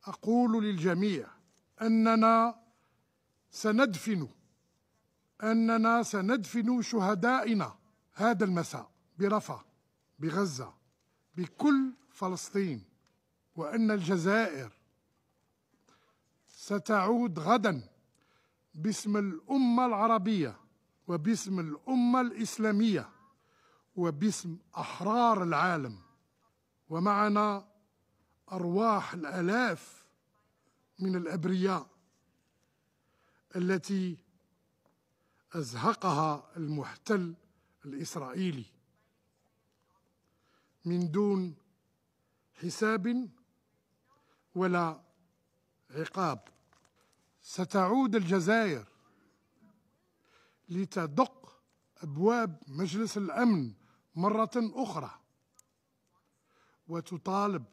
أقول للجميع أننا سندفن شهدائنا هذا المساء برفح، بغزة، بكل فلسطين، وأن الجزائر ستعود غدا باسم الأمة العربية وباسم الأمة الإسلامية وباسم أحرار العالم، ومعنا أرواح الآلاف من الأبرياء التي أزهقها المحتل الإسرائيلي من دون حساب ولا عقاب. ستعود الجزائر لتدق أبواب مجلس الأمن مرة أخرى وتطالب